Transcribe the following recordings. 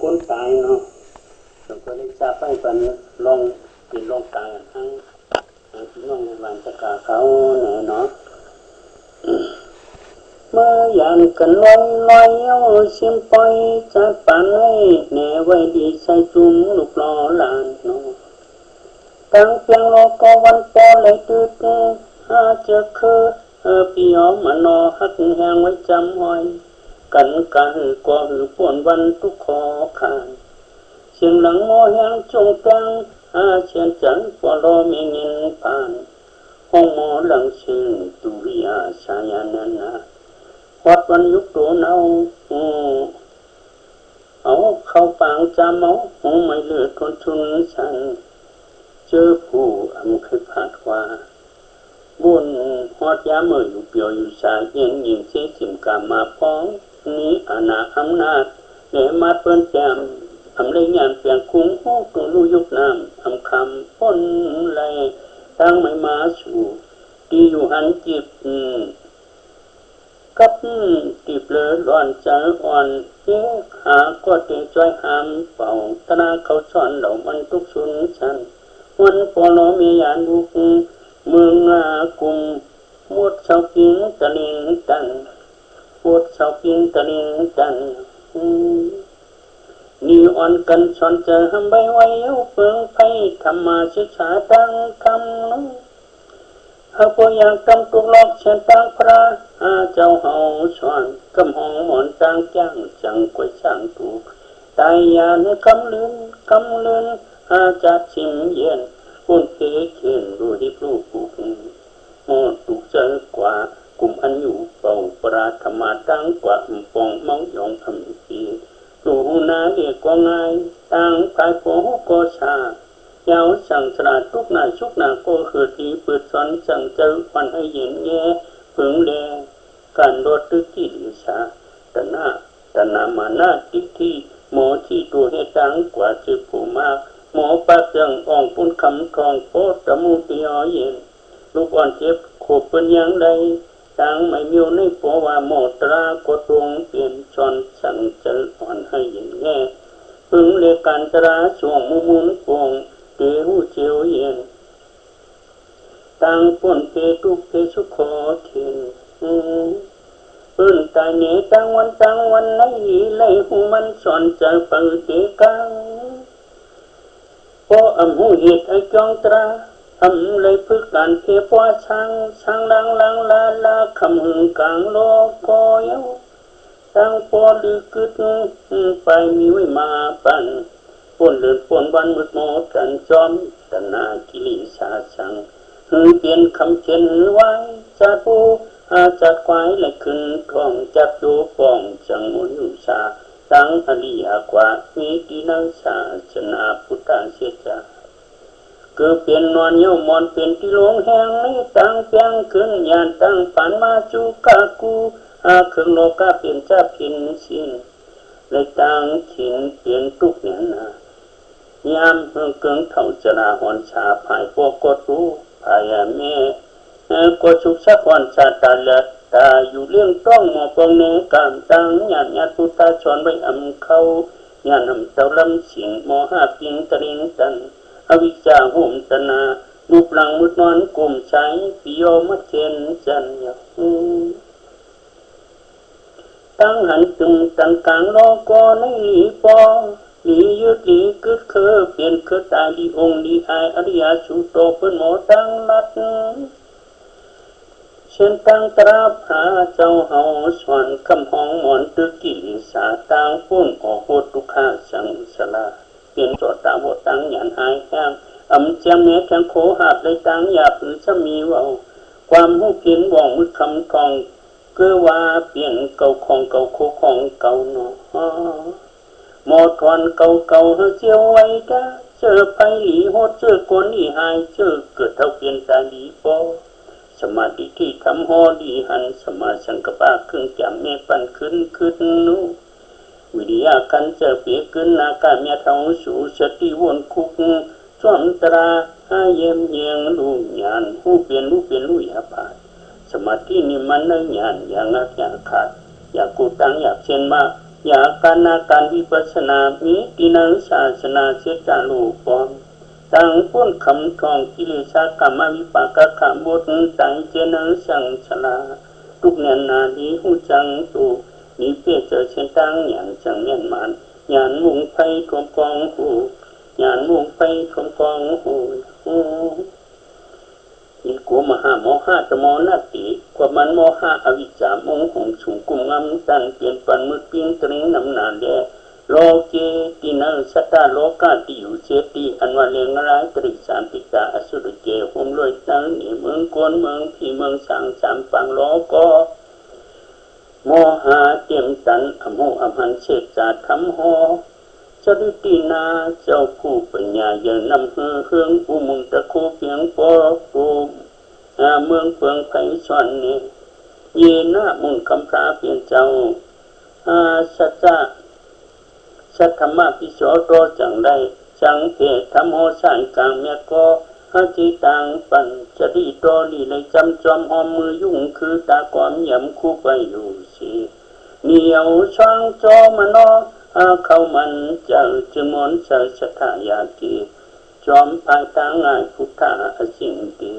คนตายเนาะเราก็ได้ทราบไปกันลองเป็นลองตายทั้งพี่น้องในบ้านตะกาเขาเนาะเมื่อยานกันลอยเอาชิมปล่อยจากป่านให้แน่ไว้ดีใส่จุ่มลูกล้อลานเนาะตั้งเพียงโลกวันปอเลยตื่นอาจจะคือพี่อ้อมมานอหักแหงไว้จำหอยกันก็หือป่วนวันทุกขอขาดเสียงหลังโมแหงจงกังเชียนจันปอรอมีเงินผ่านห้องหมอหลังชื่อตุริยาชายานันนะวัดวันยุคตัวเนาเอาเข้าปางจำเอาหูไม่เลือดคนชุนฉันเจอผู้อำเคยผาดว่าบุญฮอดยาเมื่ออยู่เปียวอยู่สายเย็นยิงเสียสิมกามาพ้องนี้อาณาอำนาจแหลมาเปิ้นแจมอำเลยงานเปลี่ยนคุ้งห้องตัวลูยุกน้ำอำคำพ้นไหลตั้งไม่มาสู่ดีอยู่หันจิบกับติบเลอร้อนใจอ่อนเอ๊ะหาก็เตะจ้อยหามเป่าตนาเขาสอนเหล่ามันทุกชุนชันวันปอลอมียานบุกเมืองกุมมดเสาพิงตะลิงตันมดเสาพิงตะลิงตันนีอ่อนกันสอนเจอหำใบไว้เอาเปิงไฟธรรมาศึกษาตั้งคำน้หากบ่อยากกำตุกลอกเช่นตั้งพระเจ้าเฮาสอนกำห้องหมอนตั้งจ้างจังกวยช่างถูกตายยานคำลืนจะชิมเย็นปุ่นเกเขียนรู้ที่ปลูกปุกหมดถูกเจอกว่ากลุ่มอันอยู่เป่าปราธรรมาตั้งกว่าปองเมายองคำปีดูนาเอกก็ง่ายตั้งกายโผก็ชายาวสั่งสลาดทุกนาชุกนาก็เกิดดีเปิดสอนสั่งเจอควันให้เย็นแย่ผึ่งแดงการรถตึกที่ดิชาตนามานาทิที่หมอที่ตัวให้ตั้งกว่าจือผู้มากหมอปากยังอ่องปุ่นคำทองโพตมูติอเย็นลูกอ่อนเจ็บขบเป็นยังไงตั้งไม่มีในปว่าหมอตรากดวงเปลี่ยนชอนสั่งเจออ่อนให้เย็นแย่ผึ่งเลการตราช่วงมุนปงเตหูเจียวเย็นตั้งป่นเพตุเพสุขอเทียนปืนตายเหนตั้งวันไหนไล่หูมันสอนเจอปังเตกังพออำหูเหตุไอจองตราอำเลยพึกการเพพว่าช่างลังลาคำหึงกลางโลกก็เย้าตั้งปอลือกึดไปมีไว้มาปันป่นเลือดป่นวันมืดโมกันจอมตนากิริชาชังเปลี่ยนคำเช่นไว้จัดผู้จัดควายและขึ้นทองจับโยปองจังมุนุชาตั้งอริยกว่ามีกินังชาชนะพุทธเสจาเกิดเปลี่ยนนอนเยี่ยวมอนเป็นที่หลวงแห่งนี้ตั้งเพียงขึ้นยานตั้งปันมาจูกากูเครื่องโลกาเปลี่ยนจะเปลี่ยนสิ้นเลยตั้งขินเปลี่ยนทุกเนี่ยนะยามเกิงเท่าจราหอนชาภายพวกกดรู้ภายแม่ก็ชุกชักวันชาตาละตาอยู่เลี้ยงต้องหมอปองเนกามตังญาติพุทธชนไว้อำเขาญาณำเจ้าลำสิงมอห้าปิงตริงตันอวิชชาหุ่มตนารูปหลังมุดนอนกลุ่มใช้ปิโยมัดเชนจันยตั้งหันตึงตั้งกลางโลกก็ในหลีปอหลียึดหลีกึดเคอเปลี่ยนคือตายดีองค์ดีอายอริยสุโตเป็นหมอตั้งลัดเช่นตั้งตราผาเจ้าเฮาสอนคำห้องหมอนตึกิลิสาตั้งปุ่นออกโหตุขาสังสลาเปลี่ยนจอดตาบตั้งหยันหายแห้งอำเจียงเมฆแข็งโคหาบเลยตั้งหยาบหรือจะมีว่าความหูเพียนว่องมืดคำทองเกือว่าเปลี่ยนเก่าของเก่าโคของเก่าเนาะหมดทอนเก่าเจียวไว้จ้าเจอไปหลีโหดเจอคนอีหายเจอเกิดเท่าเปลี่ยนตาหลีปอสมาธิที่ทำหอดีหันสมาสังกปะครึ่งจำเมปั่นขึ้นนู้วิริยะกันเจอเปียขึ้นนาการเมียเท่าสู่สติวนคุกจอมตราเยี่ยมเยียงลูกหยานหูเปลี่ยนลูกยาบาดสมาธินี่มันเนื้อหยานอย่างงักอย่างขาดอยากกูตั้งอยากเช่นมาก อยากการนาการวิปัสสนามีกินังศาสนาเสจาลูปอมตั้งพ้นคำทองกิเลสกรรมวิปากขามบุตตั้งเจนังสังสลาทุกเนียนนาดีหูจังตูมีเพียเจอเช่นตั้งอย่างจังเนียนมันยานมุ่งไปทวมกองหูยานมุ่งไปทวมกองหูมีกูมหาโมหะจะมอนาติกว่ามันโมหะอวิชชามงหงสูงกุมงำตันเปลี่ยนปันมืดปิ้งตริงนำนาแดโลเกตินังสัตตาโลกาติอยู่เสติอันว่าเลงร้ายตริสามปิกาอสุรเกหมลอยตั้งนี่เมืองกวนเมืองพี่เมืองสังสามปังโลก็โมหะเต็มตันอโมอมันเชษจาทำหอจริตินาเจ้าผู้ปัญญาเยินนำเฮืองอุมุงตะคูเพียงปอปูเมืองเฟืองไผ่ชวนนี่เยนะมุนคำพระเปลี่ยนเจ้าสัจจะสัทธรรมปิโสโตจังได้จังเพศธรรมโหสายกลางเมียก็หาจิตังปัญจดีโตลีเลยจำจอมหอมมือยุ่งคือตาความยำคู่ไปอยู่สิเหนียวช่างจอมนอเข้ามันเจ้าจึงมนใส่สถายากีจอมภายตางง่ายพุทธะสิ่งดี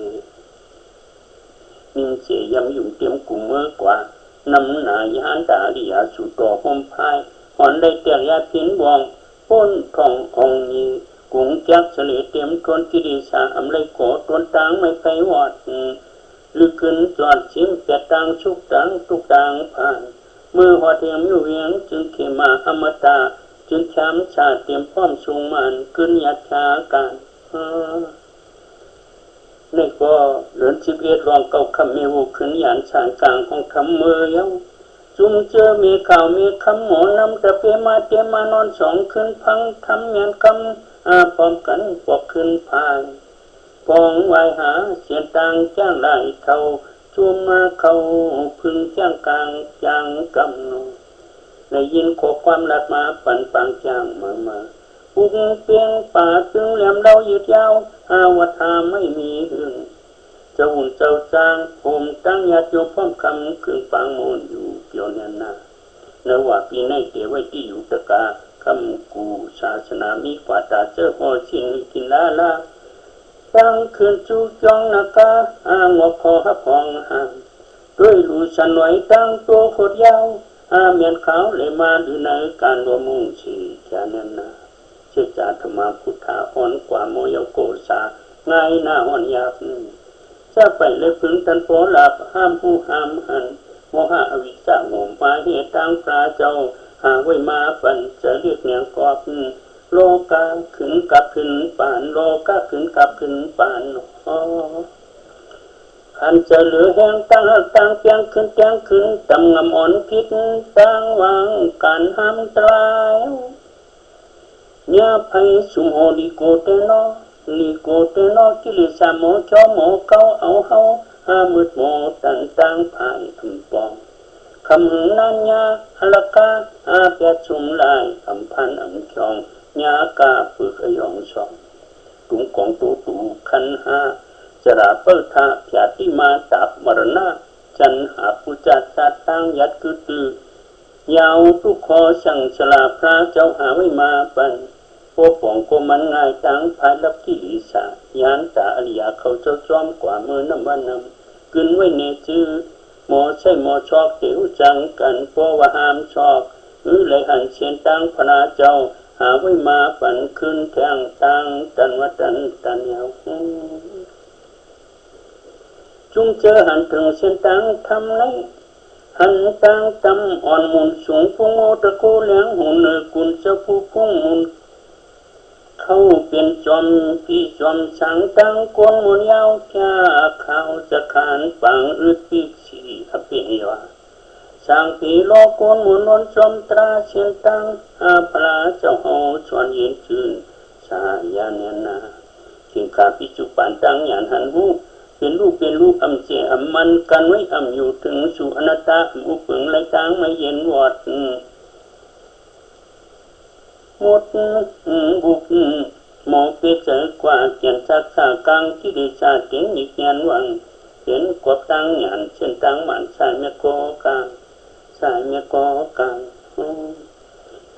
นิ่งเสียยำยุ่งเตรียมกุมเมื่อกว่านำหนายานดาลียาสุโตหอมพายหอนได้เตียยาพินบองพ้นทององนี้กุงจักเสลเตรียมทนกิริสาอำเลยโกตนต่างไม่ไปวอดลึกขึ้นจอดชิมแปดต่างชุกต่างทุกต่างผ่านเมื่อหัวเทียมอยู่เวียงจึงเขมาอมตะจึงช้ำชาเตรียมพร้อมสูงมันขึ้นยัดชาการนี่ก็เหลือนชีวิตรองเก่าคำเมวขึ้นยานสางกลางของคำเมยเย้าจุ่มเจอมีข่าวมีคำหมอนำตะเปียมาเตมานอนสองขึ้นพังทำเมียนคำพร้อมกันปอกขึ้นผ่านปองไว้หาเสียนต่างจ้างไหลเท่าจุ่มมาเขาพึงจ้างกลางจ้างกำนได้ยินขอความรัดมาปั่นปังจ้างมาปุงเปียงป่าตึงแหลมเรายืดยาววัฏาไม่มีหึงเจ้าหุ่นเจ้าจางผมตั้งญาติโยมพร้อมคำคืนปังโมนอยู่เกี่ยวเนียนนาเนื้อว่าปีในเตไว้ที่อยู่ตะกาคำกูศาสนามีกว่าตาเจ้าพ่อชินกินลาตั้งคืนจูจองนากางอพอหับพองห่างด้วยรูสันไหวตั้งตัวโคตรยาวเมียนขาวเลยมาดูในการรวมมุ่งชีจานันนาเชื่อจาธรรมพุทธาอ่อนกว่าโมยโกสาง่ายหน้าอ่อนยากจะไปเลยพึงตันโปหลับห้ามผู้ห้ามหันโมหะอวิชชาโมมาเหตุตั้งพระเจ้าหาไว้มาปันจะเรียกเนียงกอบโลกาขึ้นกับขึ้นป่านโลกาขึ้นกับขึ้นป่านขันจะเหลือแห้งตั้งเพียงขึ้นแกงขึ้นตำงำอ่อนพิษตั้งวางการห้ามตรายเนื้อไผ่สุมโหลีโกเตโนกิเลสโมจอโมเขาเอาเฮามืดโมตั้งภายอัมปองคำหึงนันยาฮลกาเปียชุมลายอัมพันอัมชองยากาปึกยองชองตุงกองตูขันหาจราเปิทาพยาติมาตับมรณะจันหาปุจจาตั้งยัดคือตือยาวทุกขอสั่งสลาพระเจ้าหาไว้มาปันพวกป่องก็มันง่ายตั้งภายรับกิริสายานตาอริยาเขาเจ้าจอมกว่ามือน้ำวันนำกึนไว้เนจื้อหมอใช่หมอชอกเตียวจังกันเพราะว่าห้ามชอกเลยหันเชียนตั้งพระเจ้าหาไว้มาปันขึ้นแทงตั้งตันวัตันยาวจุงเจอหันถึงเชียนตั้งทำไรหันตั้งตำอ่อนมุนสูงพุงโอตะโกเลี้ยงหุ่นกุนเจ้าผู้พุ่งมุนเขาเป็นจอมพี่จอมสังตั้งกวนมุนยาวแค่เขาจะขานปังอึดปีสีอภิญญาสังปีโลกวนมุนนนจอมตราเชียนตั้งพระเจ้าหอชวนเย็นจืนสายาเนนาสิงคาปิจุปันตั้งยานหันหูเป็นลูกอำเจอำมันกันไว้อำอยู่ถึงสู่อนัตตาอุปึงไรตั้งไม่เย็นวอดหมดบุกหมอเปเจอกว่าเกียนชักษากลางที่ได้ชาเก่งอีกยันวังเห็นกบตั้งหยันเช่นตั้งมันสายเมโกกลาง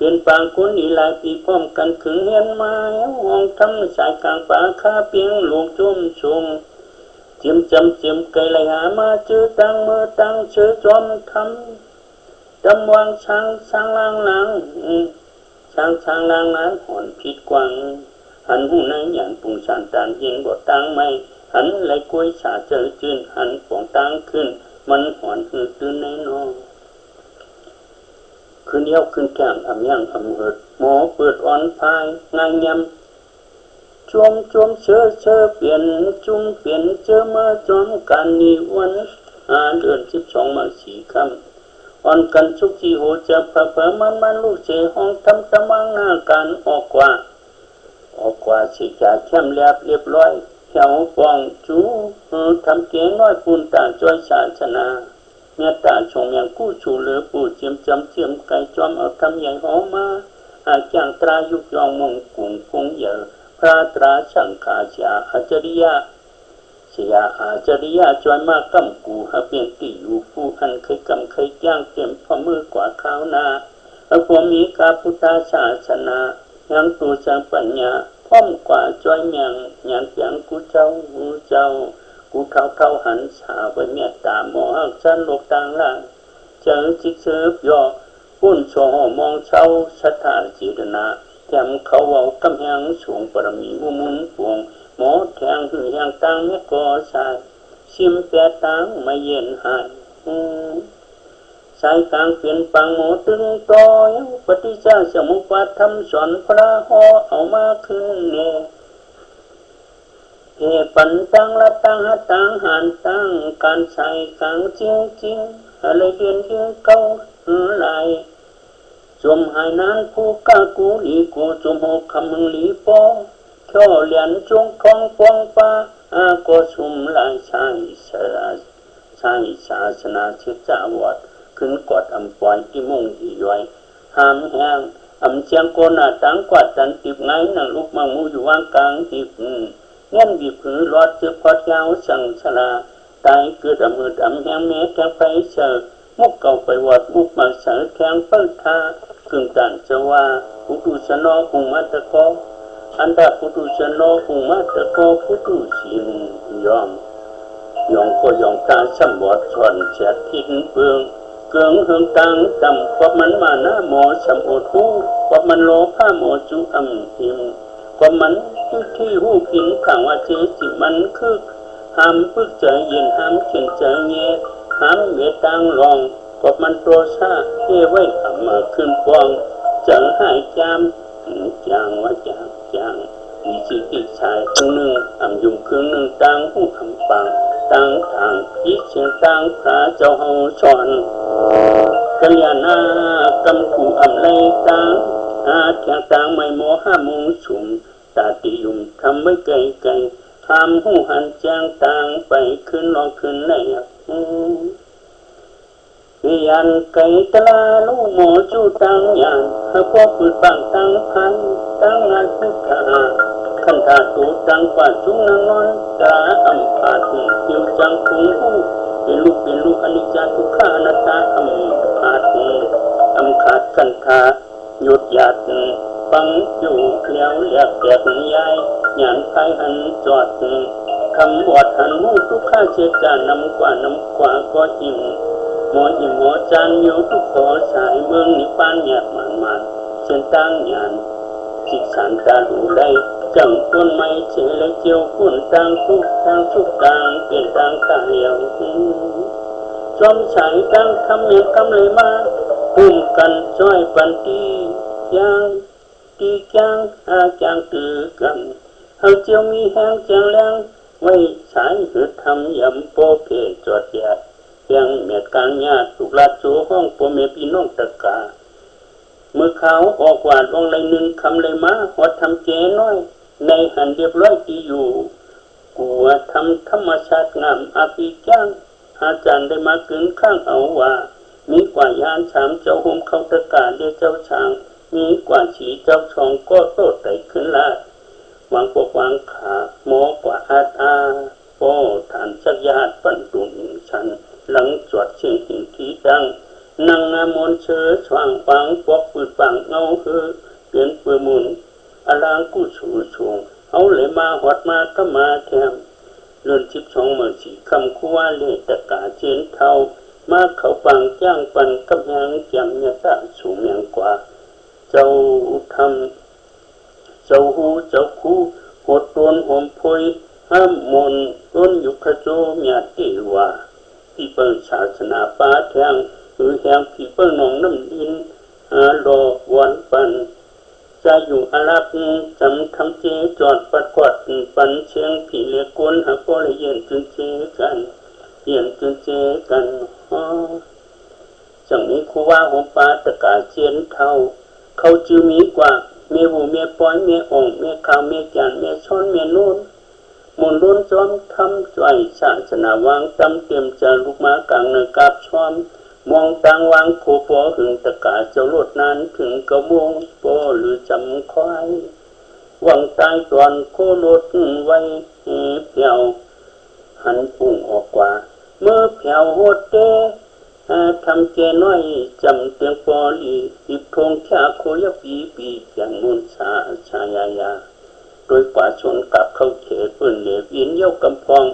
เปลี่ยนปางคนอีหลายปีพร้อมกันขึงเฮียนมาห้องทำสายกลางป่าคาเปียงลูกจุ่มชงเจียมจำเจียมไกลไหลหามาเจอตังเมื่อตังเชื่อจอมทำจำวางช้างช้างล้างหลังช้างช้างล้างน้ำหอนผิดกวางหันหูในหยันปุ่งชานตานยิงบดตังไม่หันไหลกล้วยชาเจอจืนหันป่องตังขึ้นมันหอนหืดตื่นในนอนขึ้นเย้าขึ้นแก้งอำยังอำเหิดหมอเปิดอ่อนพายงายยำจวมเชื่อเปลี่ยนจุ่มเปลี่ยนเจอมาจอมกันนิวันเดือน12มา4ค่ำอ่อนกันชุกจีโหจะพะมันลูกเจห้องทำตะมังหน้าการออกกว่าสิจาเข้มเรียบร้อยแถวปองจูทำเก๋น้อยปูนตาจ้อยศาสนาเมียตาชงยังกู้ชูเหลือปูเจียมจำเจียมไก่จอมเอาทำใหญ่หอมมาอาจางตรายุกยองมงกุ่งคงเยอะพระตราสังขาชาอาจริยะเสียอาจริยะจอยมากำกูหาเปลี่ยนตีอยู่ผู้อันเคยกำเคยย่างเต็มพอมือกว่าข้าวนาพวมีกาพุทธศาสนายังตัวสังปัญญาพร้อมกว่าจอยเมียงยันเสียงกูเจ้ากูเท่าหันสาไว้เมียตาหมอหักฉันโลกต่างล่างเจอจิกเสือยอปุ่นโชว์มองเช้าสัทธาจิตนาแถมเขาเอากำแหงสูงปรมีอุมุนปวงหมอแทงหือแหงตังเมกอสายชิมแปดตังไม่เย็นหายสายกลางเปลี่ยนปังหมูตึงต่อยปฏิจจสมุปบาทธรรมสอนพระหอเอามาขึ้นเนปันตังละตังหาตังหันตังการใส่กลางจริงอะไรเรียนเก่าไหลจมหายนานผู้กากูหลีกูจมหกคำมึงหลีปอช่อเหรียญจงคองปองปาก็ชุมลายชายศาสนาเชจาวดขึ้นกอดอำปล่อยที่มุ่งที่ย่อยหามแห้งอำเชียงโกนาตังกวาดจันติบไงนั่งลุกมังมูอยู่ว่างกลางติบเงี้ยบีบผือรอดเจือพอดยาวสั่งสลาตายเกิดอำมืดอำแหงแม้แทงไปเสิร์มุกเก่าไปวัดมุกมาเสิร์แทงเปิดทากึ่งตันจะว่าพุทุชนอคุมาตะกออันดาพุทุชนอคุมาตะกอพุทุชินยอมก็ยองตาสมบดชวนเฉียดทิ้งเบืองเกืองเฮืองตังจำความมันมาหน้าหมอสมโอทูความมันโลผ้าหมอจุอำหิมความมันที่หูกินข่าวว่าเจสิมันคือห้ามพึกใจเย็นห้ามเขียนใจเงี้ยห้ามเวตังลองความมันโตซาเทไว้ทำมาขึ้นฟองจังหายจามจางว่าจางมีสิติชายครึ่งหนึ่งยุ่งครึ่งหนึ่งตังหูคำปังตังทางพิเศษตังพระเจ้าเฮาสอนกัลยาณกำคูไรตังแข่งตังไม่โมห้ามุงชุมตาติยุมทำไว้ไกลทำหูหันแจ้งตังไปขึ้นลองขึ้นไหนยันไก่ตลาลูโมจูตังยานพวกปืนปังตังพันตังนาสุขาขันธาตูตังกว่าจุงนางนอนตาอัมพาตุเกี่ยวจังคุงหูเป็นลูกอนิจจทุกขานาตาอัมพาตุอัมขาดขันธาหยุดหยัดฟังอยู่แล้วเรียกแก่ยายหยานไทยหันจอดคำบอดหันหูทุกข้าเชื่อจานนำกว่าก็อิ่มหมอจานอยู่ทุกขอสายเมืองนิพพานหยาดมันเช่นตั้งหยานจิตสันตาดูได้จังต้นไม้เฉลเจียวฝุ่นต่างทุกต่างเปลี่ยนต่างตาเหี่ยวจอมฉายตั้งคำเมียคำเลยมาปุ่มกันจ้อยปันตียางตีจางตือกันเฮาเจียวมีแห้งจางแรงไว้สายหืดทำยำโปเพจอดยายังเมียดกลางญาติถูกลัดโจห้องโปเมพี่น้องตะกาเมื่อเขาออกวาดวงเลยหนึ่งคำเลยมาหดทำเจน้อยในหันเรียบร้อยที่อยู่กลัวทำธรรมชาติงามอาภิจ้างอาจารย์ได้มาเกินข้างเอาว่ามีกว่ายานชามเจ้าห่มเขาตะกาเดียเจ้าช้างมีกว่าฉีเจ้าชองก็โตไต่ขึ้นลาดวางปกวางขาหมอกว่าอาโอฐานสักญาติปันตุนฉันหลังจวดเชียงหินที่ดัง นังงามนเชื้อช่วงปังปอกปืดปังเงาคือเปลี่ยนปืนมุนอลางกู้ชูช่วงเอาเลยมาหอดมาก็มาแถมเลื่อน12เมื่อสี่คำคู่ว่าเล่ตะกาเจียนเท่ามาเขาปังย่างปันกับยางเจียมยาตาสูงยังกว่าเจ้าทำเจ้าหูเจ้าคู่หดตนหอมพยห้ามมนต้นยุคโจเมียตีว่าที่เปิดศาสนาป้าแทงหรือแทงที่เปิดหนองน้ำดินรอวันปันจะอยู่อาลักจำคำเจจอดปัดกวาดปันเชียงผีเล็กกวนหาพ่อเลยเย็นจนเจกันเย็นจนเจกันจังนี้คูว่าหอมปลาตะกาเจียนเท่าเขาจือมีกว่าเมียหูเมียป้อยเมียอ่องเมียขาวเมียจานเมียช้อนเมียนุ่นมนรุ่นจอมทำจ่อยศาสนาวางจำเตรียมจะลูกมากลางเนื้อกาบช้อมมองต่างวางโคปอหึงตะกาเจ้าโลดนั้นถึงกระมงปอหรือจำควายวังตายตอนโคโลดไว้เพียวหันปุ่งออกกว่าเมื่อเพียวโหดเตทำเจน้อยจำเตียงปอลีอิบทงแค่โคยปีปีอย่างมุนชาชายายาโดยป่าชนกับเข้าเขตปืนเหลวอินเย้ากำพอง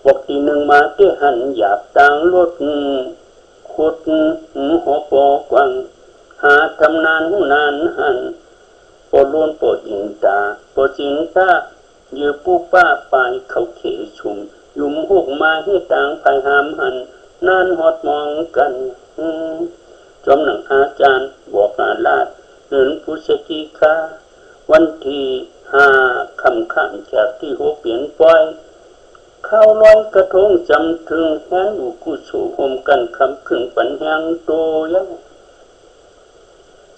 ปกตีหนึ่งมาเตหันหยาบต่างลดขุดหัวปอกวังหาทำนานหูนานหันปอล้วนปอจิงตาปอจิงตาเยือปูป้าปลายเขาเขชุมยุ่มหุกมาให้ต่างไปหามหันนานหอดมองกันจอมหนังอาจารย์บอกอาลาดเดินพุทธกิกาวันที่5ค่ำขันจากที่6เปลี่ยนปล่อยเข้าลอยกระทงจำถึงแหนอุกุสูหมกันคำขึงปันแหงโตยัง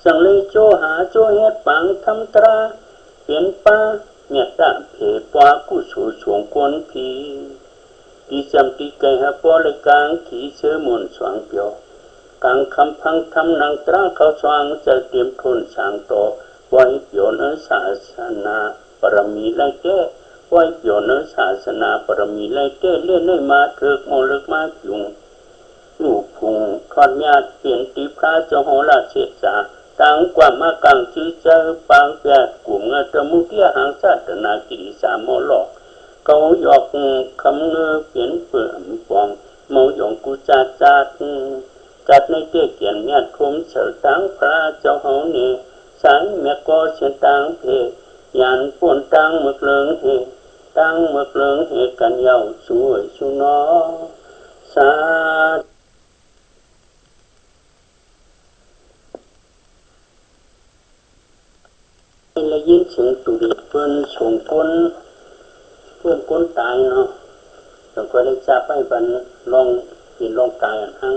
สังเลยโจหาโจเฮ็ดปังทำตราเปลี่ยนป้าเมียตาเพปวากุสูสวงกวนผีตีจำตีไก่หาปอเลยกลางขี่เชื้อมนสว่างเปียวกลางคำพังทำนางตราเขาสว่างจะเตรียมทนสางโตไว้เปียวเนื้อศาสนาปรมีไล่แก้ไว้เปียวเนื้อศาสนาปรมีไล่แก้เล่นให้มาเถิกมอเลิกมาจุงลูกพุงคอนญาติเปลี่ยนตีพระเจ้าหอราชเชษฐาต่างกว่ามากลางชื่อเจ้าปางแปดกลุ่มเงาตมุเทียหางศาสนากิริสามอหลอกเขาหยอกคำเงือเปลี่ยนเปลือกฟองเมาหยองกุจัดในเตี้ยเกียนเมียดคมเสือตั้งพระเจ้าเฮาเนสายเมียก็เสียตังเพยานป่วนตังเมือกเลิงเฮตังเมือกเลิงเฮกันเยาสวยสุนอสาและยินเสียงตุลีเปิ้นส่งคนตายเนาะแล้วก็ได้จับไปบันลองกินลองตายทั้ง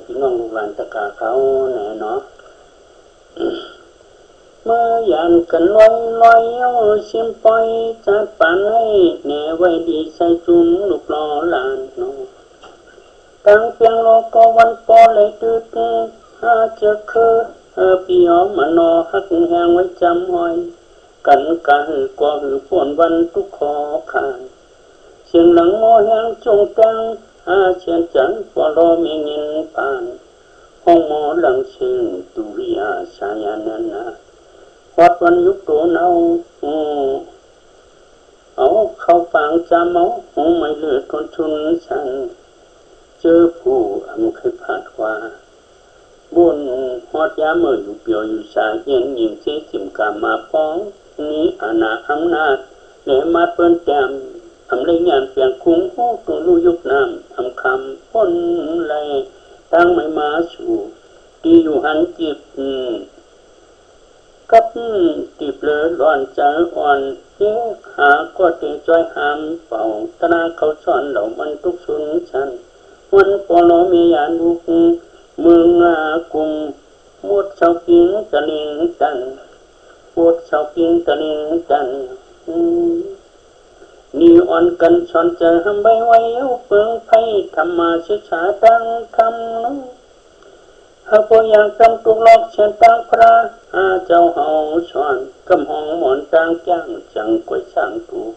พี่น้องลูกหลานตะกาเขาแหน่เนาะเมื่อยันกันลอยเอาเสียมปล่อยจัดปานให้แหน่ไว้ดีใส่จุ่มลูกล้อหลานเนาะตั้งเพียงโลก็วันปอเลยตื้อเจอคือพี่อ้อมมโนหักแหงไว้จำหอยกันกะหือกว่าหือฝนวันทุกขอขาดเสียงหลังโมแหงจงตังเชียนจันปอรอมีเงินผ่านห้องหมอหลังเชิงตุริยาชายานันนะวัดวันยุคโตเนาเอาเข้าฟังจำเอาหงไม่เลือดคนชุนฉันเจอผู้เคยผ่านว่าบุญฮอดยาเมื่ออยู่เปียวอยู่ชาเย็นยิงเสียสิมกามาป้องนี้อาณาอำนาจแหลมาเปิ้นแจมเลยงานเปลี่ยนคุ้งโอ้ตัวลูยุกน้ำคำพ้นไหลตั้งไม่มาสู่ที่อยู่หันจิบกับจิบเลยร้อนใจอ่อนเจ๊หาก็เตะจอยหามเป่าตนาเขาสอนเหล่ามันทุกสุนชันวันปอลอมียานุกเมืองกุมมดชาวพิงตะลิงตันมดชาวพิงตะลิงตันนีอ่อนกันชอนเจอหำใบไว้เอาเปิงไพ่ธรรมาศึกษาตั้งคำนั้นหากบ่อยากจำตุกหลอกเช่นตั้งพระเจ้าเฮาสอนกำห้องหมอนต่างจ้างจังกวยช่างถูก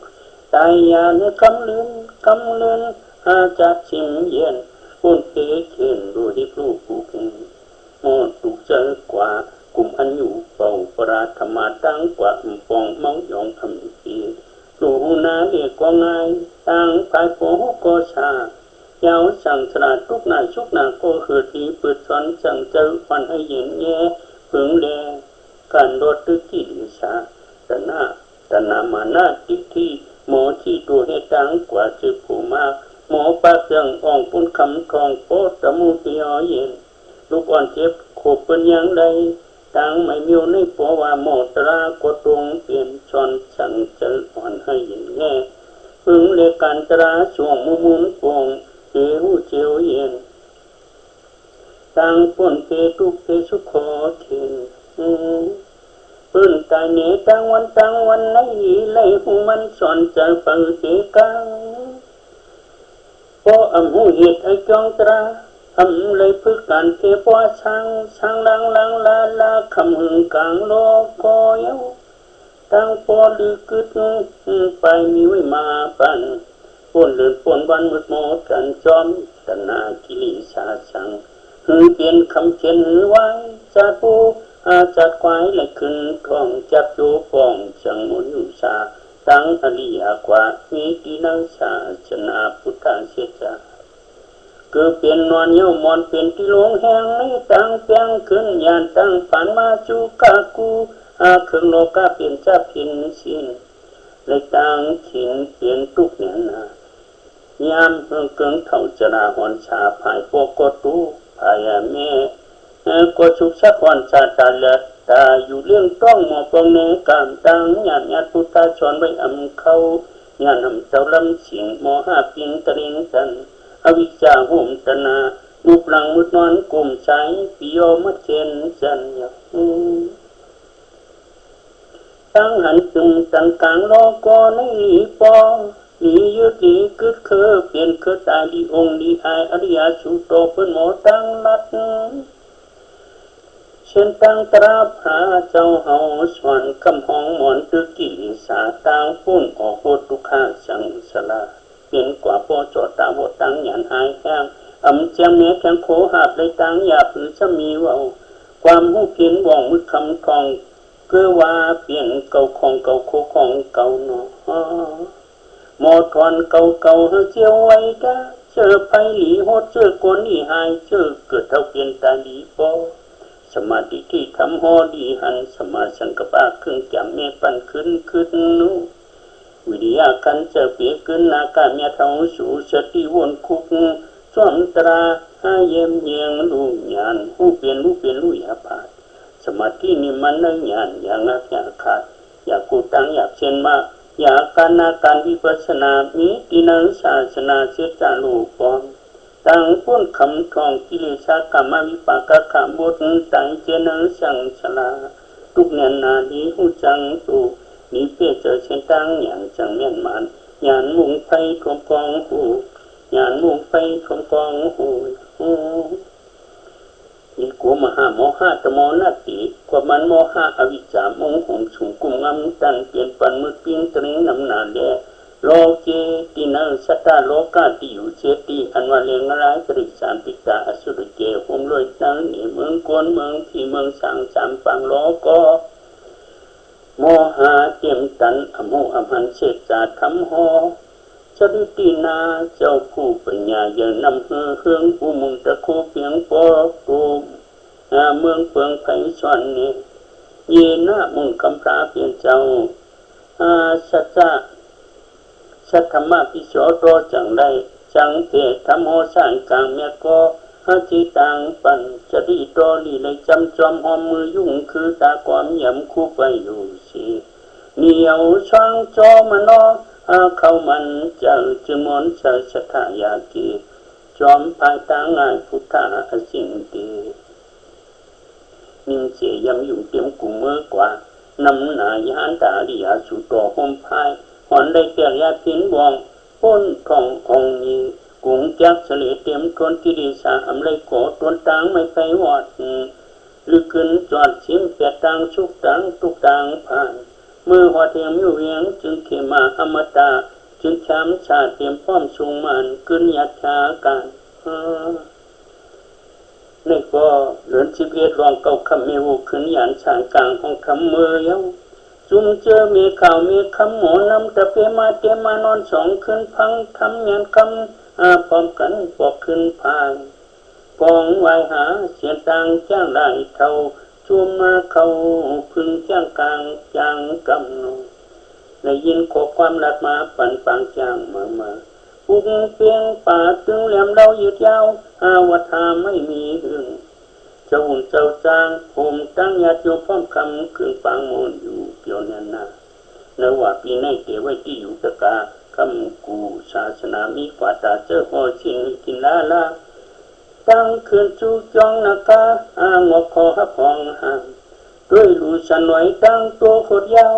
ตายยานคำลืนจะชิมเย็นปุ่นเตะเขียนดู สั่งสลาดทุกนาชุกนาโกเหิดดีเปิดสอนสั่งเจอควันให้เย็นแย่ผึ่งแดการรดตึกที่ลิสาตนามานาทิที่หมอที่ตัวเหตุดังกว่าจือผู้มากหมอปากยังอ่องปุ่นคำทองโปตะมูติอเย็นลูกอ่อนเจ็บโขบเป็นยังไงตังไม่มีในปัวว่าหมอตรากดตรงเปลี่ยนชอนสั่งเจออ่อนให้เย็นแย่พึงเลกันตราช่วงมุนปงเจียวเจียวเย็นตังป่นเพทุกเพสุขอเทนปืนตายเนตังวันไหนไล่หูมันสอนเจอปังเสกังพออำหูเหตุไอจองตราทำเลยพึกการเทปว่าช่างลังลาคำหึงกลางโลกก็เย้าตั้งปอลือกึดไปมีไว้มาปันป่นเลือดป่นวันมืดโมดกันจอมตนากิริชาสังหือเปลี่ยนคำเขียนไว้จัดปูจัดควายและขึ้นทองจับโยฟองจังมุนยุชาตั้งอริยกว่ามีดีนังชาชนะพุทธเสจาเกิดเป็นนอนเยี่ยวมอนเป็นที่หลวงแห่งนี้ตั้งเปียงขึ้นยานตั้งฝันมาจูกากูเครื่องโลกาเปลี่ยนจะพินสิ้นเลยตั้งขินเปลี่ยนทุกเนี่ยนะยามเกิงเท่าจราหอนชาภายโปกตูภายแม่ก็ชุกชักวันชาตาเลือดตาอยู่เรื่องต้องหมอปองเนกามตังญาติพุทธชนไว้อำเขาญาณำเจ้าลำสิงหมอห้าปิงตริงตันอวิชชาหุ่มตนารูปลังมุดนอนกลุ่มใจปิโยมัดเชนจันยตั้งหันจึงตั้งกลางรอกอในหลีปอหลียืดหลีกึดเคอเปลี่ยนเคอตายดีองค์ดีไออริยสุโตเป็นหมอตั้งลัดเช่นตั้งตราพาเจ้าเฮาสวนคำห้องหมอนตึกิสาตางพุ่นออกโหตุขาสังสลาเปลี่ยนกว่าปอจอตาบตั้งหยันหายแห้งเจียงเมฆแข็งโคหาบเลยตั้งหยาผือจะมีว่าความหูเพียนว่องมือคำทองเกือว่าเปลี่ยนเก่าของเก่าโคของเก่าเนาะหมอทอนเก่าเฮเจียวไว้จ้าเจอไปหลีโหดเจอกวนนี่หายเจอเกิดเท่าเปลี่ยนตาหลีปอสมาธิที่ทำหอดีหันสมาสังกปะเครื่องจำเมปั่นขึ้นนู้วิริยะกันจะเปียขึ้นนาการเมียเท่าสู่สติวนคุกสวมตราให้เยี่ยมเยียงลูกหยานผู้เปลี่ยนลูกยาผาดสมาธินี่มันเนื้อหยานอย่างนักอยากขาดอยากกูตั้งอยากเช่นมากอยากการนาการวิปัสสนามีตินังศาสนาเสจาลูกปอมตั้งพ้นคำทองกิเลสกรรมวิปากขะบุตรตั้งเจนสังสลาทุกเนียนนาดีหูจังตูนี้เพื่อเจอเช่นตั้งอย่างจังเมียนมันยานมุ่งไปทวมกองหูยานมุ่งไปทวมกองหูนี่กูมหาโมหะตโมนาติกว่ามันโมหะอวิชชามงหงสูงกุมงำตั้งเปลี่ยนปันมือปิ้งตริงนำนาเดโลเกตินังสัตตาโลกาติอยู่เจติอันว่าเลงร้ายปริสามปิตาอสุรเกหงลอยตั้งนี่เมืองกวนเมืองที่เมืองสังสามปังโลก็โมหะเตียมตันอโมอมันเสจจาธรรมโหจริตินาเจ้าผู้ปัญญาอย่างนำเฮืองผู้มุงตะคูเพียงปอตูเมืองเฟืองไผ่ชอนนี่เยนะมุนคำพระเพียงเจ้าสัจธรรมะพิโสโตจังได้จังเตธรรมโหสร้างกลางเมียก็จิตังปัญจริโตลีเลยจำจอมหอมมือยุ่งคือตาความยำคู่ไปอยู่สิเหนียวช่างจอมนอเข้ามันจังจึงมนเสชะทายากีจอมภายตางายพุทธะสิ่งดีนิ่งเสียยำอยู่เตรียมกุมเมื่อกว่านำนายานตาดิยาสุโตห่มพายหอนได้เปียกยาพินบองพ้นทององนี้กุงจักเสลเตรียมทวนกิริสาอำเลยโกตวนตังไม่ไปวอดลึกขึ้นจอดชิมเปียตังชุกตังตุกตังผ่านมือหัวเทียมอยู่เวียงจึงเขมาอมตะจึงช้ำชาเตรียมพร้อมสูงมันขึ้นยัดชาการนี่ก็เหลือนชีวิตรองเก่าคำเมวุขึ้นยันชางกลางของคำมือเย้าจุ่มเจอมีข่าวมีคำหมอนำตะเปมาเตมานอนสองขึ้นพังคำยันค พร้อมกันปอกขึ้นพายปองไว้หาเสียนตังจ้างได้เท่าจุมมาเขาพึงจ้างกลางจางกำนงได้ยินขอความรัดมาปั่นปังจางมาปุงเปียงป่าตึงแหลมเรายืดยาววัฏาไม่มีหึงเจ้าหุ่นเจ้าจางผมตั้งญาติโยมพร้อมคำขึ้นฟังมนอยู่เกี่ยวเนียนนาเนว่าปีในเตไว้ที่อยู่ตะกาคำกูศาสนามีกว่าตาเจ้าพ่อชินกินลาตั้งคืนจูจองนากางอกคอหับพองหางด้วยลูสันไหวตั้งตัวโคตรยาว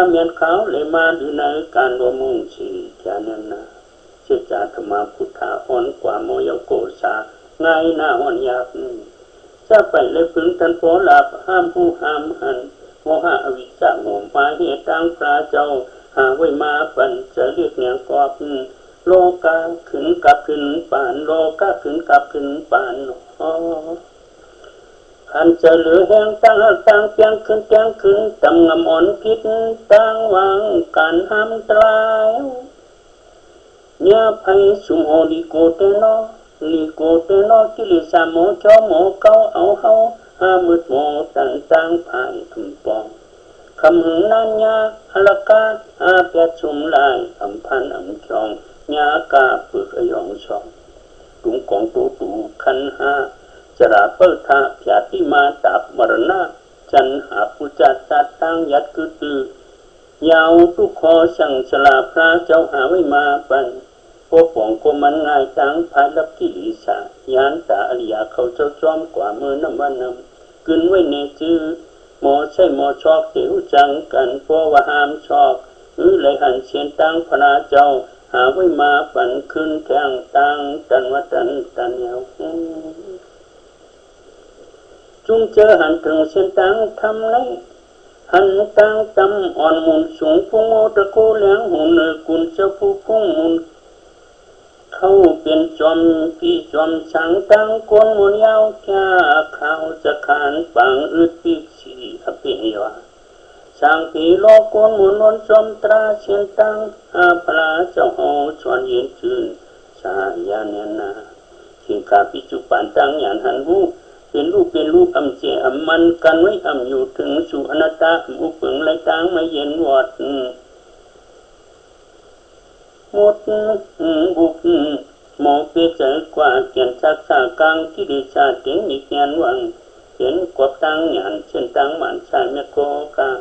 เมียนขาวเลยมาดูในการรวมมุ่งสีจานันนาเชื่อจาธรรมพุทธาอ่อนกว่าโมยโกษาง่ายหน้าอ่อนยากจะไปเลยพึงทันโพลาบห้ามผู้ห้ามหันโมหะอวิชชาโมมาเหตุตั้งพระเจ้าหาไว้มาปันจะเรียกเนี่ยกอบโลกาขึ้นกับขึ้นปานโลกาขึ้นกับขึ้นปานขันจะเหลือแห้งตั้งเพียงขึ้นเพียงขึ้นตำงำอ่อนพิษตั้งวางการห้ามตรายเนี่ยไพสุโมลิโกเตโนกิลิสาโมชอโมเก้าเอาเฮามืดโมตั้งภายทุมปองคำหึงนันยาอลกาเปียชุมลายอำพันชองยากาปึกยองชองตุงกองตูคันหาจราเปิดทาพยาติมาตับมรณะจันหาปุจจตัดตั้งยัดกือตือยาวทุกคอสั่งสลาพระเจ้าหาไว้มาปันพวกป่องกมันง่ายตั้งภายรับกิริสายานตาอริยาเขาเจ้าจอมกว่ามือน้ำวันนำกึนไว้ในจื้อหมอใช่หมอชอกเตียวจังกันเพราะว่าห้ามชอกเลยหันเชียนตั้งพระเจ้าหาไว้มาปั่นขึ้นแทงตั้งตันวัตันเยาวจุงเจอหันถึงเชียนตั้งทำไรหันตั้งตำอ่อนมุนสูงพุงโอตะโกเลี้ยงหุ่นกุนเจ้าผู้พุงมุนเขาเป็นจอมพี่จอมสังตั้งกวนมุนยาวแค่เขาจะขานปังอึดปีกสีเปียวสังผีโลกวนมุนวนจอมตราเชียนตั้งพระเจ้าหอชวนเย็นจืนสายาเนนาสิงคาปิจุปันตั้งยันหันหูเป็นรูปอำเจอำมันกันไว้อำอยู่ถึงสู่อนัตตาอุปึงไรตั้งไม่เย็นวอดหมดบุกหมอเปียใจกว่าเกียนชักษากลางที่ดิชาเตียงอีกยันวังเห็นกบตั้งยันเช่นตั้งมันสายเมโกกลาง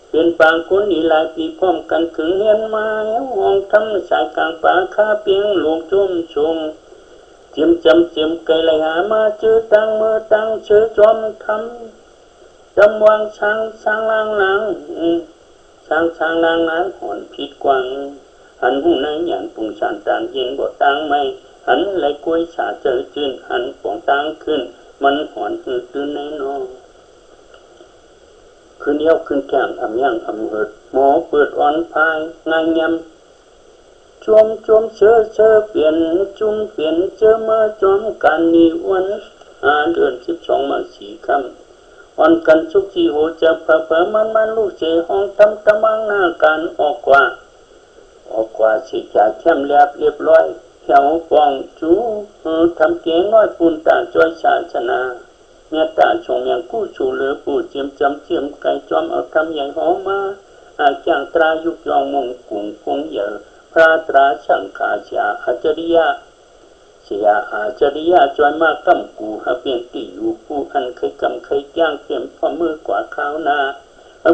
เป็นปางคนอีหลายปีพร้อมกันถึงเฮียนมาห้องทำสายกลางป่าคาเปียงหลวงจุ่มชงเจียมไกลไหลหามาเจอตั้งมือตั้งเชื่อจอมทำจำวางช้างล่างหลังช้างล่างนั้นหอนผิดกวางหันหูในหยันปุ่งชานต่างเย็นบ่ตั้งไม่หันไหลกล้วยชาเจอจืนหันป่องตั้งขึ้นมันหอนตื่นแน่นอนขึ้นเยี่ยวขึ้นแก้มอำยังอำเหิดหมอเปิดอ่อนพายงายยำจวมเชื่อเปลี่ยนจุ่มเปลี่ยนเจอมาจอมกันนิวันเดือน12มา4ค่ำอ่อนกันสุกจีโหจะเผลมันลูกเจห้องตำมังหน้าการออกกว่าสิจะเข้มเรียบร้อยแถวปองจูทำเก๋น้อยปูนตาจ้อยศาสนาเมียตาชงยังกู้ชูเหลือปูเจียมไก่จอมเอาทำใหญ่หอมมาจางตรายุกยองมงกุ่งคงเยอะพระตราช่างขาเสียอาจริยะจอยมากกำกูหาเปลี่ยนตีอยู่ผู้อันเคยกำเคยย่างเต็มพอมือกว่าข้าวนา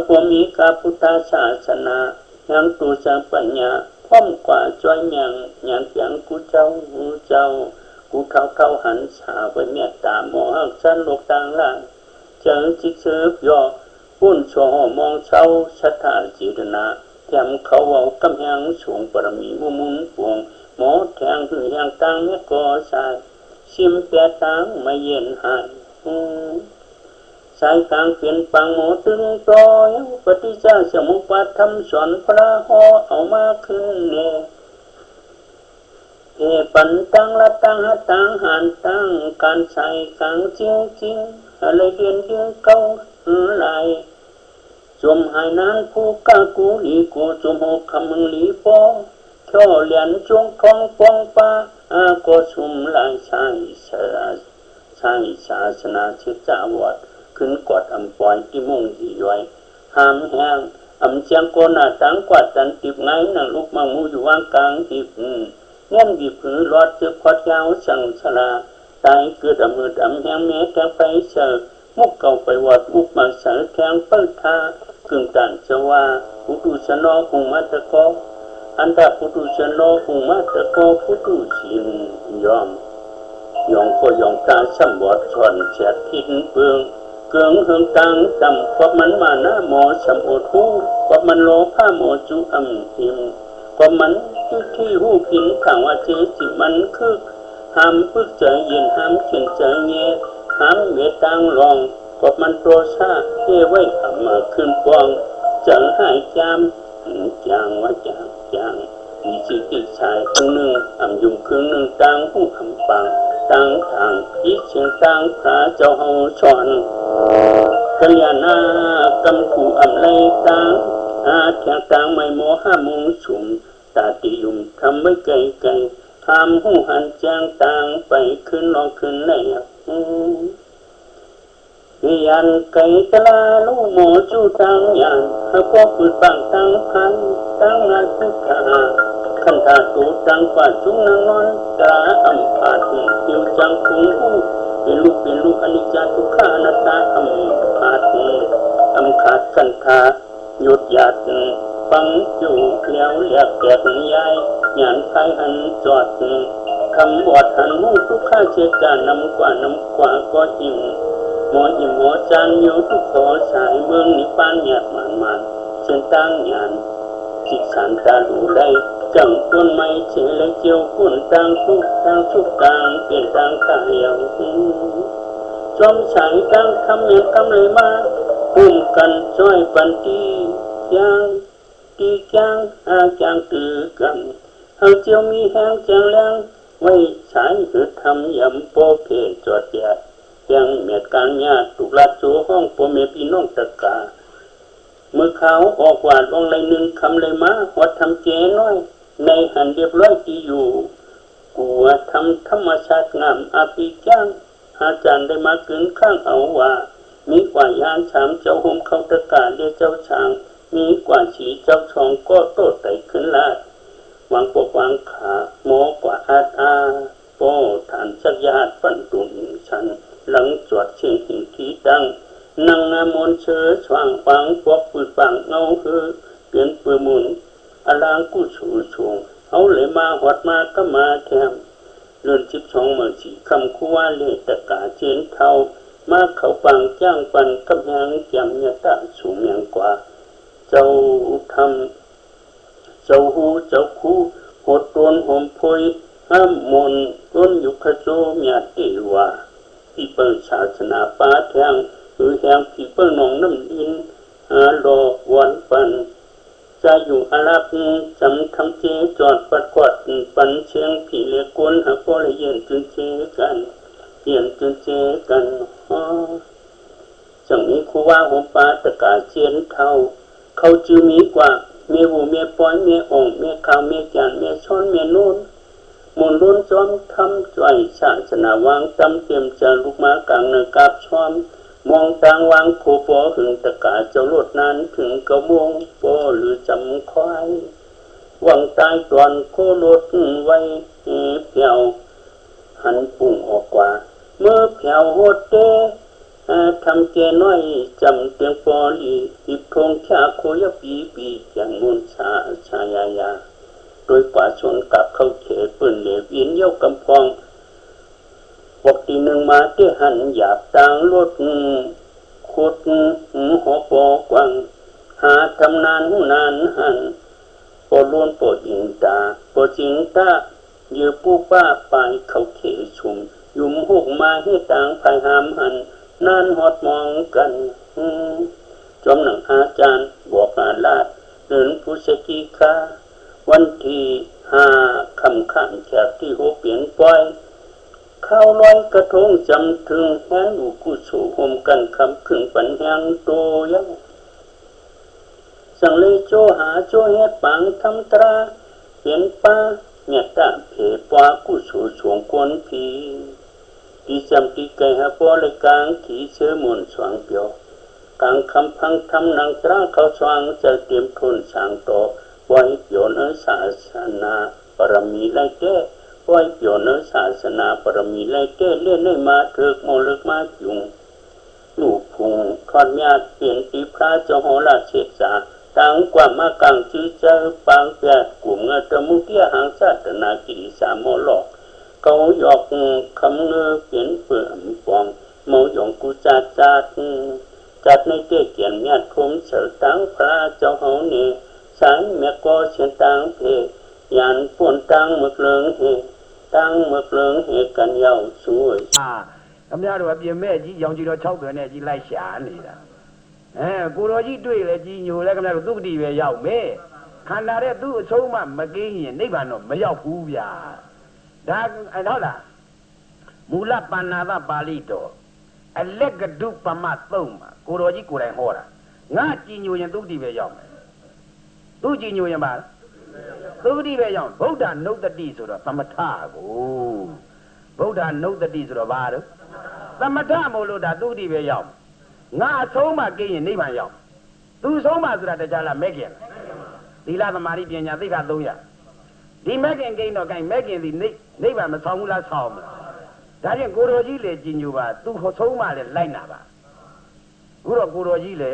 พวกมีกาพุทธศาสนายังตูสังปัญญาพร้อมกว่าจอยยังเสียงกูเจ้ากูเข้าหันสาไว้เมียตาหมอหักสันโลกต่างล่างเจิงจิกเสือยอปุ่นโชมองเช้าชัตาจิตนาแถมเขาเอากำแหงสูงปรมีมุนปวงหมอแทงหือแหงตังเมกอสายชิมแปดตังไม่เย็นหายสายกลางเปลี่ยนปังหมอตึงต่อยปฏิจจสมุปาทำสอนพระหอเอามาขึ้นเนปันตังละตังหันตังการใส่กลางจริงอะไรเรียนเก่าลาย จมหายนานผู้กากูหลีกูจมหกคำมึงหลีปอเท่าเหรียญจงทองปองปาก็ชุมลายชายศาสนาเชจาวดขึ้นกอดอำปอยที่มุ่งดีย้อยหามแห้งอำเจียงโกนาตังกวาดจันติบไงนังลูกมังมูอยู่ว่างกลางหิบเงี้ยบีบผือรอดเจือพอดยาวสังสลาตายเกิดอมืดแห้งเมแทงไปเสิร์มุกเก่าไปวัดมุกมาเสิร์แทงเปิดทากึ่งตันเจว่าผู้ดูชนอคงมาตะกออันดาผู้ดูชนอคงมาตะกอผู้ดูชินยอมยองก็ยองตาสมบดชอนเฉียดทินเปลืองเกืองเฮืองตังจำความมันมาหน้าหมอสมโอทูความมันโลผ้าหมอจูอำหิมความมันที่หูพินข่าวว่าเจจิมันคือห้ามพึกใจเย็นห้ามเขียนใจเงี้ยห้ามเมตตังลองความมันโตซาเฮ้ไว้ทำมาขึ้นปองจังหายจามจางว่าจางมีสิติชายคนหนึ่งยุ่งครึ่งหนึ่งต่างผู้ปังต่างทางอีเชียงต่างพระเจ้าเฮาสอนกัลยาณากำขู่ไรต่างแข่งต่างไม่โมห้ามุงชุมตาติยุ่มทำไว้ไกลทำหูหันแจ้งต่างไปขึ้นลองขึ้นไหนยันไก่ตะลาลูโมจูตังยันเขาก็ปืดบังตังพันตังนาทุกขาขันธาตูตังกว่าจุงนางนอนตาอัมพาดเกี่ยวจังคุงหูเป็นลูกอนิจจทุกขานาตาอัมพาดอัมขาดขันธาหยุดหยัดฟังอยู่แล้วเรียกแก่ยายหยานไทยหันจอดคำบอดหันหูทุกข้าเชกานำกว่าก็อิ่มหมออิ่มหมอจางอยู่ทุกขอสายเมืองนิพานหยาดมันเชิญตั้งหยานจิตสันตาดูได้จังต้นไม้เฉลเจียวปุ่นต่างทุกกลางเปลี่ยนต่างตายอย่างจอมสายตั้งคำเมียคำเลยมาปุ่มกันจ้อยปันตียางตีจางตือกันเฮาเจียวมีแห้งจางแรงไว้สายหืดทำยำโปเพจอดแยดยังเมียการญาติถูกลัดโจห้องโปเมพี่น้องตะกาเมื่อเขาออกวาดลงเลยหนึ่งคำเลยมาวัดทำเจน้อยในหันเรียบร้อยที่อยู่กูว่าทำธรรมชาติงามอาปีจ้างอาจารย์ได้มาเกินข้างเอาว่ามีกว่ายานฉามเจ้าห่มเข้าตะกาเรียเจ้าช้างมีกว่าฉีเจ้าชองก็โตไต่ขึ้นลาดวางปกวางขาโมกว่าอาโปฐานสักญาติปันตุนฉันหลังจวดเชียงหินที่ตั้งนางงามนเชื้อช่างฟังพวกปืนปังเงาคือเปลี่ยนปืนมุนอลางกู้ชูชงเอาเลยมาหอดมาก็มาแถมเลื่อน12เมื่อสีคำคู่ว่าเลตะกาเจนเทามาเขาปังจ้างปันกำยังจำยะตะสูงยังกว่าเจ้าทำเจ้าหูเจ้าคู่หดตนหอมพยห้ามมนต้นยุคโจเมียเอวาที่เปิดศาสนาป้าแทงคือแทงที่เปิดหนองน้ำดินรอวันปันจะอยู่อาลับจำคำเจจอดปัดกวาดปันเชียงผีเล็กกวนหาพ่อละเย็นจนเจกันเปลี่ยนจนเจกันจังนี้ครูว่าหัวปลาตะกาเชียนเท่าเขาจือมีกว่าเมียหูเมียป้อยเมียอ่องเมียขาวเมียจานเมียช้อนเมียนุ่นมนล้นจอมทำจ่อยศาสนาวางจำเตรียมจะลุกมากลางเนื้อกาบช้อมมองต่างวางโคปอหึงตะกาเจ้าโลดนั้นถึงกระมงปอหรือจำควายวังตายตอนโคโลดไว้เพียวหันปุ่งออกกว่าเมื่อเพียวโหดเตทำเจน้อยจำเตียงปอลีติดคงชาโคยปีอย่างมุนชายาโดยป่าชนกับเข้าเขปืนเหลวอินเย้ากำพองบอกตีหนึ่งมาเตี้ยหันหยาบต่างลดขุดหัวปอกวังหาทำนานหูนานหันปอล้วนปอจิงตาปอจิงตาเยือปูป้าไปเขาเขชุมยุ่มหกมาให้ต่างภายหามหันนานหอดมองกันจอมหนังอาจารย์บอกอาลาดเดินผู้สกีคาวันที่5ค่ำขันจากที่หัวเปลี่ยนปล่อยข้าวลอยกระทงจำถึงแหนอุกุสูห่มกันคำขึ้นปัญญางโตยัง สังเลโจหาโจเฮ็ดปังทำตราเห็นป้าเนี่ยตาเพปวากุสูสวงกวนผีตีจำตีไก่หาปอเลยกลางขี่เชื้อมนสว่างเปียวกลางคำพังทำนางตราเขาสว่างจะเตรียมทุนสางโตไว้เปียวเนื้อศาสนาปรมีไล่แก้ไว้เปียวเนื้อศาสนาปรมีไล่แก้เลื่อนได้มาเถิกโมเลิกมายุงลูกพุงคอนญาติเปลี่ยนตีพระเจ้าหอราชเชษฐาตั้งกว่ามากังจื้อเจอปางแปดกลุ่มเงาตะมุเกียหางศาสนากิริสามโมหลอกเขาหยอกคำเงอเปลี่ยนเปลือกฟองเมาหยองกุจัดในเตี้ยเกียนเมียดคมเสดตั้งพระเจ้าเฮาเนสายเมียก็เชียนตั้งเพยันป่วนตั้งเมือกเลิงเฮตั้งเมือกเลิงเฮกันยาวสวยคำยาดูว่าเปลี่ยนแม่จียองจีเราเช่าเกินเนี่ยจีไล่ฉานี่ละกูรอจีด้วยเลยจีอยู่แล้วคำยาดูตุกดีไปยาวเม่ขนาดเนี้ยตู้โชว์มาเมื่อกี้เห็นนิพพานไม่ยาวฟูบยาဒါဟုတ်လားမူလပဏ္ဏသပါဠိတော်အလက်ကဒုပမသုံးမှာကိုတော်ကြီးကိုယ်တိုင်ဟောတာငါကြည်ညိုရင်သုတိပဲရောက်မယ်သူကြည်ညိုရင်ပါသုတိပဲရောက်ဗုဒ္ဓနုတ္တိဆိုတော့သမထကိုဗုဒ္ဓနုတ္တိဆိုတော့ဘာလို့သမထမို့လို့ဒါသုတိပဲရောက်ငါအဆုံးမကိရင်နိဗ္ဗာန်ရောက်သူဆုံးမဆိုတာတရားလားမဲ့ခင်သီလသမာဓိပညာသိက္ခာ300ဒီမဲ့ခင်ကိန်းတော့ gain မဲ့ခင်ဒီနိဗ္ဗာန်မဆောင်ဘူးလားဆောင်မလားဒါဖြင့်ကိုတော်ကြီးလေကြည်ညိုပါသူဆုံးမလေလိုက်နာပါခုတော့ကိုတော်ကြီးလေ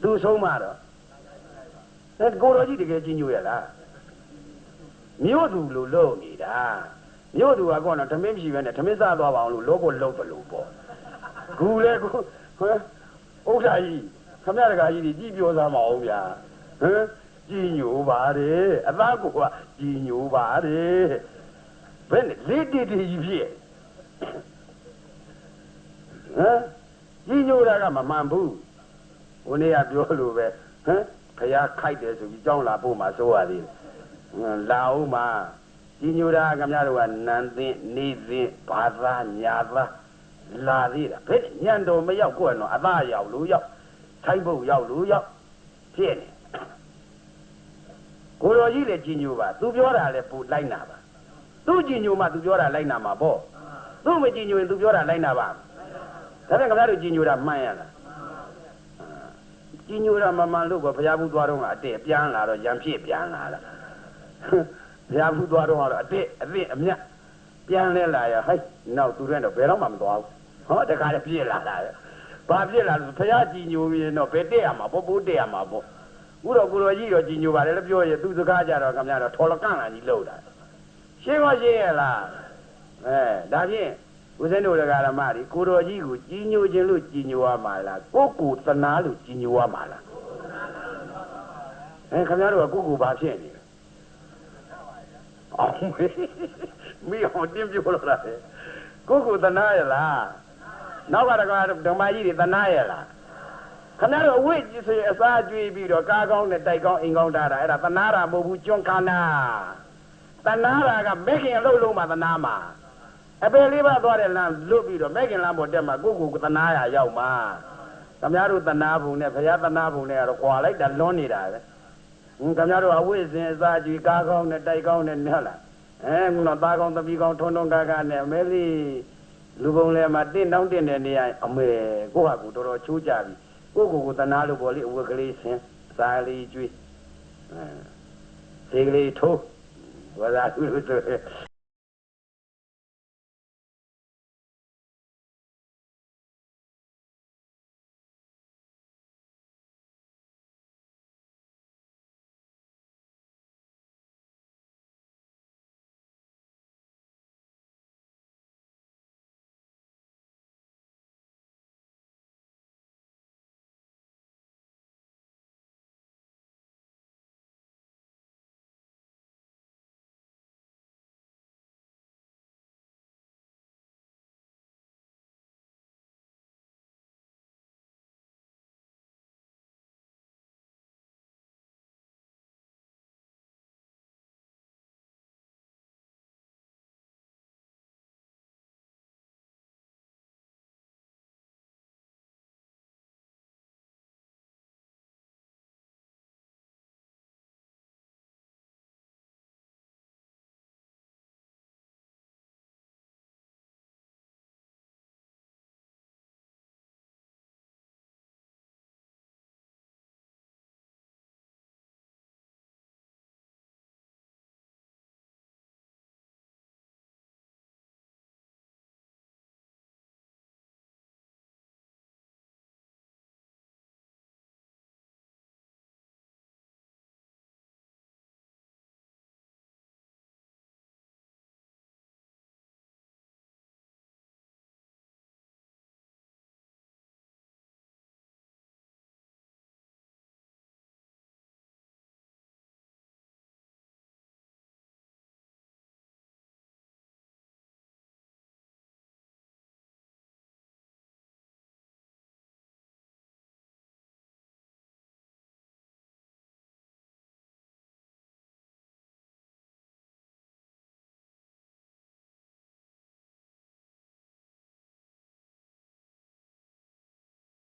သူဆုံးမတော့ကိုတော်ကြီးတကယ်ကြည်ညိုရလားမြို့သူလို့လုပ်နေတာမြို့သူကတော့ဓမင်းမရှိပဲနဲ့ဓမင်းစားသွားပါအောင်လို့လောကိုလှုပ်တယ်လို့ပေါ့ခုလေကိုဥစ္စာကြီးခမရတကာကြီးကြီးပြောစားမအောင်ဗျာဟမ်ကြည်ညိုပါတယ်အသားကိုကကြည်ညိုပါတယ်ဘယ်နဲ့လေးတီတီကြီးဖြစ်ဟမ်ကြည်ညိုတာကမမှန်ဘူးဟိုနေ့ကပြောလို့ပဲဟမ်ဖះခိုက်တယ်ဆိုပြီးကြောင်းလာပို့မှာစိုးရသေးတယ်လာဦးမှာကြည်ညိုတာခင်ဗျားတို့ကနန်းသိနေသိဘာသာညာသာလာသေးတာဘယ်ညံတော်မရောက်ကိုယ်တော့အသားရောက်လို့ရောက်ထိုင်းဖို့ရောက်လို့ရောက်ဖြစ်နေကိုတော်ကြီးလည်းကြည်ညိုပါသူပြောတာလည်းပူလိုက်နာပါသူကြည်ညိုမှသူပြောတာလိုက်နာမှာပေါ့သူမကြည်ညိုရင်သူပြောတာလိုက်နာပါဒါနဲ့ခင်ဗျားတို့ကြည်ညိုတာမှန်ရလားကြည်ညိုတာမမှန်လို့ကဘုရားဘူးသွားတော့ကအတက်ပြန်လာတော့ရံဖြစ်ပြန်လာတာဘုရားဘူးသွားတော့ကတော့အတက်အသင့်အမြတ်ပြန်လဲလာရဟဲ့နောက်သူတဲ့တော့ဘယ်တော့မှမသွားဘူးဟောတခါလည်းပြည့်လာတာဘာပြည့်လာလို့ဘုရားကြည်ညိုရင်တော့ဘယ်တက်ရမှာပေါ့ပိုးတက်ရမှာပေါ့ခုတော့ကိုတော်ကြီးတော့ကြည်ညိုပါတယ်လည်းပြောရသူစကားကြတော့ခင်ဗျားတော့ထော်လကန့်လာကြီးလှုပ်တာရှင်းမရှင်းရလားဒါဖြင့်ဦးဇင်းတို့ဓမ္မတွေကိုတော်ကြီးကိုကြည်ညိုခြင်းလို့ကြည်ညိုရမှာလားကိုယ်ကိုသနာလို့ကြည်ညိုရမှာလားခင်ဗျားတို့ကကိုယ်ကိုဘာဖြစ်နေလဲအောင်မီးဟောတင်းပြလို့လားကိုယ်ကိုသနာရလားနောက်ကဓမ္မကြီးတွေသနာရလားခင်ဗျားတို့အဝိဇ္ဇေအစားကျွေးပြီးတော့ကားကောင်းနဲ့တိုက်ကောင်းအိမ်ကောင်းထားတာအဲ့ဒါသနာတာမဟုတ်ဘူးကျွန်းခန္ဓာသနာတာကမဲခင်အလုပ်လုံးမှာသနာမှာအပေလေးပါသွားတဲ့လမ်းလွတ်ပြီးတော့မဲခင်လမ်းပေါ်တက်မှာကိုယ်ကိုသနာရရောက်မှာခင်ဗျားတို့သနာဘုံနဲ့ဘုရားသနာဘုံနဲ့ကတော့ကွာလိုက်တာလွန်းနေတာပဲခင်ဗျားတို့အဝိဇ္ဇေအစားကျွေးကားကောင်းနဲ့တိုက်ကောင်းနဲ့ဟုတ်လားခုတော့သားကောင်းသမီးကောင်းထုံထုံကားကားနဲ့အမဲလေးလူပုံလဲမှာတင့်တောင်းတင်တဲ့နေရာအမေကိုယ့်ဟာကိုယ်တော်တော်ချိုးကြပြီကိုယ့်ကိုယ်သနာလို့ပေါ့လေအဝတ်ကလေးဆင်းစားလေးကျွေးဈေးကလေးထိုးဝါသာသူလို့ဆို